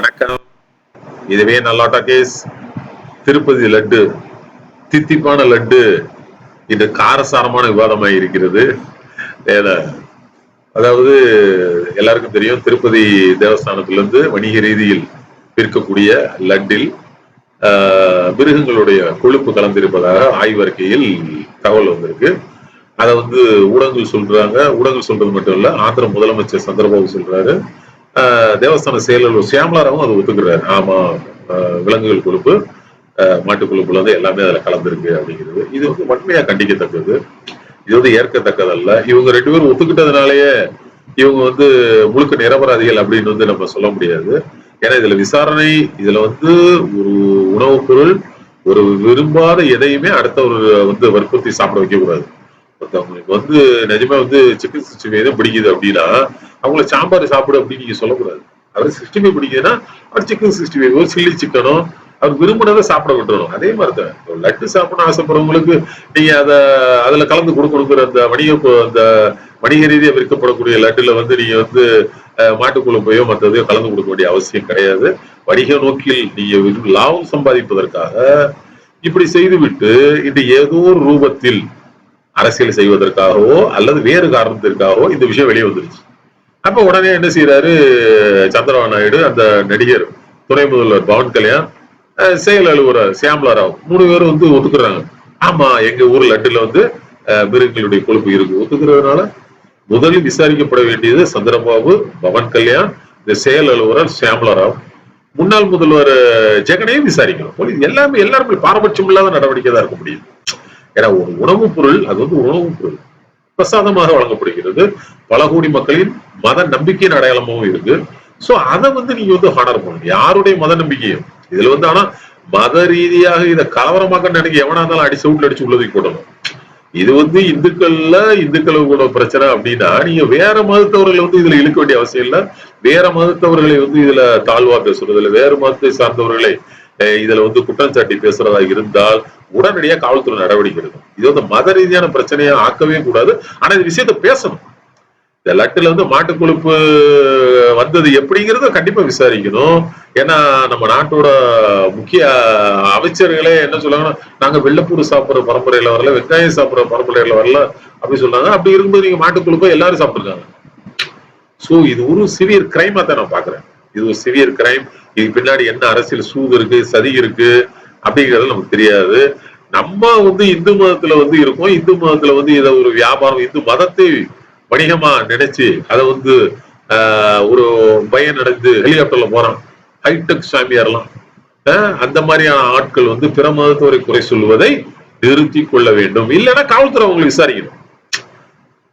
வணக்கம். இதுவே நல்லாட்டா கேஸ். திருப்பதி லட்டு, தித்திப்பான லட்டு இது காரசாரமான விவாதமாக இருக்கிறது. அதாவது எல்லாருக்கும் தெரியும், திருப்பதி தேவஸ்தானத்திலிருந்து வணிக ரீதியில் விற்கக்கூடிய லட்டில் மிருகங்களுடைய கொழுப்பு கலந்திருப்பதாக ஆய்வறிக்கையில் தகவல் வந்திருக்கு. அதை ஊடகங்கள் சொல்றாங்க. ஊடகங்கள் சொல்றது மட்டும் இல்ல, ஆந்திர முதலமைச்சர் சந்திரபாபு சொல்றாரு. தேவஸ்தான செயலர் சியாமலாராவும் அதை ஒத்துக்கிறாரு. ஆமா, விலங்குகள் கொழுப்பு, மாட்டு கொழுப்புல எல்லாமே அதுல கலந்துருக்கு அப்படிங்கிறது. இது வன்மையா கண்டிக்கத்தக்கது. இது ஏற்கத்தக்கதல்ல. இவங்க 2 பேரும் ஒத்துக்கிட்டதுனாலயே இவங்க முழுக்க நிரபராதிகள் அப்படின்னு நம்ம சொல்ல முடியாது. ஏன்னா இதுல விசாரணை, இதுல ஒரு உணவுப் பொருள், ஒரு விரும்பாத எதையுமே அடுத்தவர் வற்புறுத்தி சாப்பிட வைக்க கூடாது. ஒருத்தவங்களுக்கு நிஜமா சிக்கன் 65 பிடிக்குது அப்படின்னா அவங்கள சாம்பார் சாப்பிடு அப்படின்னு நீங்க சொல்லக்கூடாது. அவர் 65 பிடிக்குதுன்னா அவர் சிக்கன் 65 சில்லி சிக்கனோ அவர் விரும்பினதை சாப்பிட விட்டுறணும். அதே மாதிரிதான் லட்டு சாப்பிடணும் ஆசைப்படுறவங்களுக்கு நீங்க அதுல கலந்து கொடுக்கணுங்கிற அந்த வணிக ரீதியா விற்கப்படக்கூடிய லட்டுல நீங்க மாட்டுக்குழுப்பையோ மற்றதையோ கலந்து கொடுக்க வேண்டிய அவசியம் கிடையாது. வணிக நோக்கில் நீங்க லாபம் சம்பாதிப்பதற்காக இப்படி செய்துவிட்டு இது ஏதோ ஒரு ரூபத்தில் அரசியல் செய்வதற்காகவோ அல்லது வேறு காரணத்திற்காகவோ இந்த விஷயம் வெளியே வந்துருச்சு. அப்ப உடனே என்ன செய்யறாரு சந்திரபாபு நாயுடு, அந்த நடிகர், துணை முதல்வர் பவன் கல்யாண், செயல் அலுவலர் சியாமலாராவ் 3 பேரும் ஒத்துக்குறாங்க. ஆமா, எங்க ஊர் லட்டுல மிருகங்களுடைய கொழுப்பு இருக்கு. ஒத்துக்கிறதுனால முதலில் விசாரிக்கப்பட வேண்டியது சந்திரபாபு, பவன் கல்யாண், இந்த செயல் அலுவலர் சியாமலாராவ். முன்னாள் முதல்வர் ஜெகனையும் விசாரிக்கணும். எல்லாருமே பாரபட்சம் இல்லாத நடவடிக்கை தான் இருக்க முடியும். ஏன்னா ஒரு உணவுப் பொருள், அது உணவுப் பொருள் பிரசாதமாக வழங்கப்படுகிறது. பல கோடி மக்களின் மத நம்பிக்கையின் அடையாளமாகவும் இருக்கு. சோ அதை நீங்க ஹானர் பண்ணணும். யாருடைய மத நம்பிக்கையும் இதுல ஆனா மத ரீதியாக இதை கலவரமாக்க நினைக்க எவனா இருந்தாலும் அடிச்சு வீட்டுல அடிச்சு உள்ளதுக்கு போடணும். இது இந்துக்களோட பிரச்சனை அப்படின்னா நீங்க வேற மதத்தவர்களை இதுல இழுக்க வேண்டிய அவசியம் இல்ல. வேற மதத்தவர்களை இதுல தாழ்வா பேசுறது இல்ல, வேறு மதத்தை சார்ந்தவர்களை இதுல குற்றம் சாட்டி பேசுறதா இருந்தால் உடனடியா காவல்துறை நடவடிக்கை எடுக்கும். இது மத ரீதியான பிரச்சனையா ஆக்கவே கூடாது. ஆனா இந்த விஷயத்த பேசணும். இந்த லட்டுல மாட்டு கொழுப்பு வந்தது எப்படிங்கிறத கண்டிப்பா விசாரிக்கணும். ஏன்னா நம்ம நாட்டோட முக்கிய அமைச்சர்களே என்ன சொல்றாங்கன்னா, நாங்க வெள்ளப்பூர் சாப்பிடுற பரம்பரையில வரல, வெங்காயம் சாப்பிடுற பரம்பரையில வரல அப்படின்னு சொல்றாங்க. அப்படி இருக்கும்போது நீங்க மாட்டு கொழுப்பை எல்லாரும் சாப்பிட்டுருக்காங்க. சோ இது ஒரு சிவியர் கிரைமா தான் நான் பாக்குறேன். இது ஒரு சிவியர் கிரைம். இது பின்னாடி என்ன அரசியல் சூது இருக்கு, சதி இருக்கு அப்படிங்கிறது நமக்கு தெரியாது. நம்ம இந்து மதத்துல இருக்கோம். இந்து மதத்துல இதை ஒரு வியாபாரம், இந்து மதத்தை வணிகமா நினைச்சு அதை ஒரு பையன் நடந்து ஹெலிகாப்டர்ல போறான், ஹைடெக் சாமியார்லாம். அந்த மாதிரியான ஆட்கள் பிற மதத்தவரை குறை சொல்வதை நிறுத்தி கொள்ள வேண்டும். இல்லைன்னா காவல்துறை அவங்களை விசாரிக்கணும்.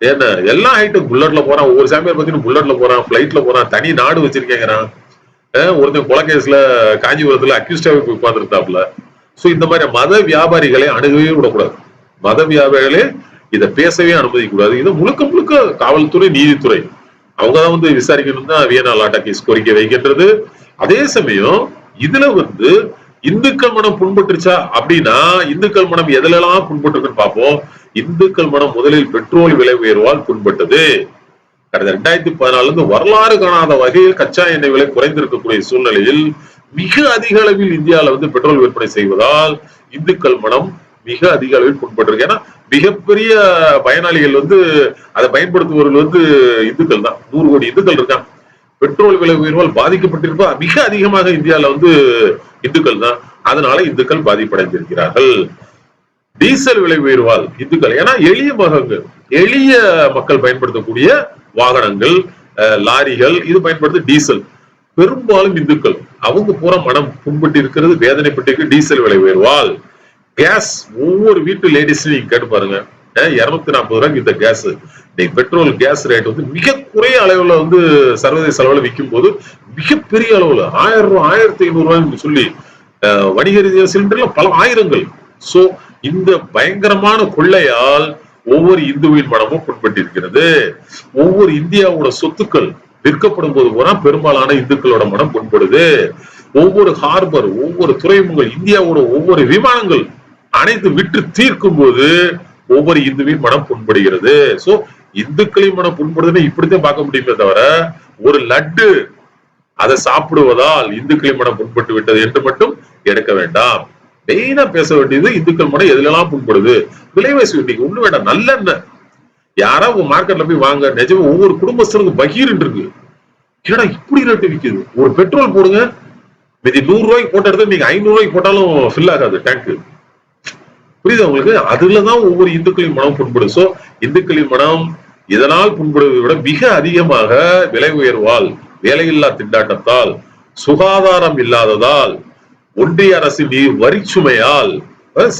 ஏன்னா எல்லாம் ஹைடெக் புல்லட்ல போறான். ஒவ்வொரு சாமியார் பார்த்தீங்கன்னா புல்லட்ல போறான், பிளைட்ல போறான், தனி நாடு வச்சிருக்கேங்கிறான். ஒருத்தன் கொலைகேஸ்ல காஞ்சிபுரத்துல அக்யூஸ்டாவே போய் உட்கார்ந்துருந்தாப்புல. சோ இந்த மாதிரி மத வியாபாரிகளை அணுகவே விடக்கூடாது. மத வியாபாரிகளே இதை பேசவே அனுமதிக்க கூடாது. இது முழுக்க முழுக்க காவல்துறை, நீதித்துறை அவங்கதான் விசாரிக்கணும் தான் வியனா லாட்டா கேஸ் கோரிக்கை வைக்கின்றது. அதே சமயம் இதுல இந்துக்கள் மனம் புண்பட்டுருச்சா அப்படின்னா, இந்துக்கள் மனம் எதுலாம் புண்பட்டுருக்குன்னு பார்ப்போம். இந்துக்கள் மனம் முதலில் பெட்ரோல் விலை உயர்வால் புண்பட்டது. கடந்த 2014 வரலாறு காணாத வகையில் கச்சா எண்ணெய் விலை குறைந்திருக்கக்கூடிய சூழ்நிலையில் மிக அதிக அளவில் இந்தியாவில பெட்ரோல் விற்பனை செய்வதால் இந்துக்கள் மனம் மிக அதிக அளவில் புண்பட்டிருக்கு. ஏன்னா மிகப்பெரிய பயனாளிகள் அதை பயன்படுத்துபவர்கள் இந்துக்கள் தான். 100 கோடி இந்துக்கள் இருக்காங்க. பெட்ரோல் விலை உயர்வால் பாதிக்கப்பட்டிருப்பா மிக அதிகமாக இந்தியாவில இந்துக்கள் தான். அதனால இந்துக்கள் பாதிப்படைந்திருக்கிறார்கள். டீசல் விலை உயர்வால் இந்துக்கள், ஏன்னா எளிய மக்கள் பயன்படுத்தக்கூடிய வாகனங்கள், லாரிகள் இது பயன்படுத்த டீசல் பெரும்பாலும் இந்துக்கள் அவங்க பூரா மனம் புண்பட்டு இருக்கிறது, வேதனைப்பட்டிருக்கு டீசல் விலை உயர்வால். கேஸ் ஒவ்வொரு வீட்டு லேடிஸ் நீங்க கேட்டு பாருங்க, 240 ரூபாய்க்கு இந்த கேஸ், பெட்ரோல் கேஸ் ரேட் மிக குறைய அளவுல சர்வதேச அளவுல விற்கும் போது மிகப்பெரிய அளவுல 1000 ரூபாய் 1500 ரூபாய்ன்னு சொல்லி வணிக ரீதியான சிலிண்டர்ல பல ஆயிரங்கள். சோ இந்த பயங்கரமான கொள்ளையால் ஒவ்வொரு இந்துவின் மனமும் புண்பட்டிருக்கிறது. ஒவ்வொரு இந்தியாவோட சொத்துக்கள் விற்கப்படும் போது போனா பெரும்பாலான இந்துக்களோட மனம் புண்படுது. ஒவ்வொரு ஹார்பர், ஒவ்வொரு துறைமுகங்கள், இந்தியாவோட ஒவ்வொரு விமானங்கள் அனைத்து விட்டு தீர்க்கும் போது ஒவ்வொரு இந்துவின் மனம் புண்படுகிறது. சோ இந்துக்களின் மனம் புண்படுதுன்னு இப்படித்தான் பார்க்க முடியுமே தவிர ஒரு லட்டு அதை சாப்பிடுவதால் இந்துக்களின் மனம் புண்பட்டு விட்டது என்று மட்டும் எடுக்க வேண்டாம். மெயினா பேச வேண்டியது இந்துக்கள் மனம் எதுலாம் புண்படுது. விலைவாசி இன்னைக்கு ஒண்ணு வேண்டாம், நல்லெண்ணெய் யாராவது மார்க்கெட்ல போய் வாங்க, நிஜமா ஒவ்வொரு குடும்பஸ்தனுக்கும் பகீர் இருக்கு. என்னடா இப்படி ரேட்டு விக்குது, ஒரு பெட்ரோல் போடுங்க மீதி 100 ரூபாய்க்கு போட்ட இடத்துல நீங்க 500 ரூபாய்க்கு போட்டாலும் ஃபில் ஆகாது டேங்க். புரியுது உங்களுக்கு? அதுலதான் ஒவ்வொரு இந்துக்களின் மனம் புண்படுது. சோ இந்துக்களின் மனம் இதனால் புண்படுவதை விட மிக அதிகமாக விலை உயர்வால், வேலையில்லா திண்டாட்டத்தால், சுகாதாரம் இல்லாததால், ஒன்றிய அரசின் வரி சுமையால்,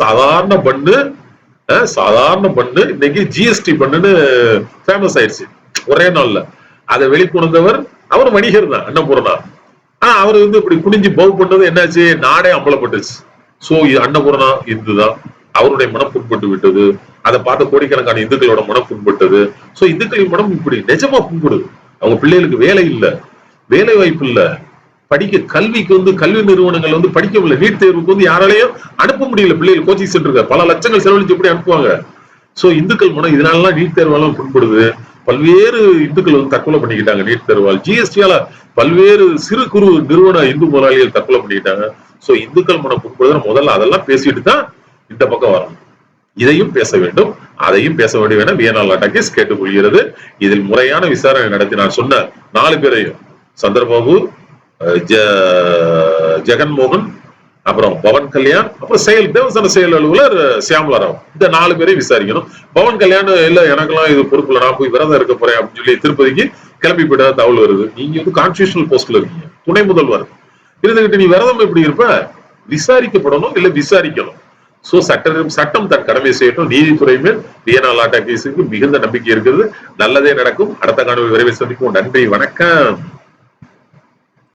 சாதாரண பண்ணு இன்னைக்கு ஜிஎஸ்டி பண்ணுன்னு ஃபேமஸ் ஆயிடுச்சு ஒரே நாள்ல. அதை வெளிக்கொணர்ந்தவர் அவர் வணிகர் தான், அன்னபூர்ணா. ஆனா அவர் இப்படி குனிஞ்சு பவு பண்ணது என்னாச்சு, நாடே அம்பலப்பட்டுச்சு. சோ அன்னபூர்ணா இந்துதான், அவருடைய மனம் புண்பட்டு விட்டது. அதை பார்த்த கோடிக்கணக்கான இந்துக்களோட மனம் புண்பட்டது. சோ இந்துக்களின் மனம் இப்படி நிஜமா புண்படுது. அவங்க பிள்ளைகளுக்கு வேலை இல்ல, வேலை வாய்ப்பு இல்ல, படிக்க கல்விக்கு கல்வி நிறுவனங்கள் படிக்க முடியல, நீட் தேர்வுக்கு யாராலையும் அனுப்ப முடியல. பிள்ளைகள் கோச்சிங் சென்டருக்கு பல லட்சங்கள் செலவழிச்சு எப்படி அனுப்புவாங்க? சோ இந்துக்கள் மனம் இதனாலலாம் நீட் தேர்வெல்லாம் புண்படுது. பல்வேறு இந்துக்கள் தற்கொலை பண்ணிக்கிட்டாங்க நீட் தேர்வால். ஜிஎஸ்டியால பல்வேறு சிறு குறு நிறுவன இந்து முதலாளிகள் தற்கொலை பண்ணிக்கிட்டாங்க. சோ இந்துக்கள் மனம் புண்படுது. முதல்ல அதெல்லாம் பேசிட்டு தான் இந்த பக்கம் வரணும். இதையும் பேச வேண்டும், அதையும் பேச வேண்டும் என வியனா டாக்கீஸ் கேட்டுக்கொள்கிறது. இதில் முறையான விசாரணை நடத்தி நான் சொன்ன 4 பேரையும், சந்திரபாபு, ஜெகன்மோகன், அப்புறம் பவன் கல்யாண், அப்புறம் தேவஸ்தான செயல் அலுவலர் சியாமலா ராவ், இந்த 4 பேரையும் விசாரிக்கணும். பவன் கல்யாண் இல்ல எனக்கெல்லாம் இது பொறுப்பு இல்லை, நான் போய் விரதம் இருக்க போறேன் அப்படின்னு சொல்லி திருப்பதிக்கு கிளம்பி போயிட்டா தகவல் வருது. நீங்க கான்ஸ்டிடியூஷனல் போஸ்ட்ல இருக்கீங்க, துணை முதல்வர் இருந்துகிட்டு நீ விரதம் எப்படி இருப்ப? விசாரிக்கப்படணும், இல்ல விசாரிக்கணும். சோ சட்டம் தன் கடமை செய்யட்டும். நீதித்துறை மேல் வியனா டாக்கீஸுக்கு மிகுந்த நம்பிக்கை இருக்கிறது. நல்லதே நடக்கும். அடுத்த காணொலி விரைவில் சந்திப்போம். நன்றி, வணக்கம்.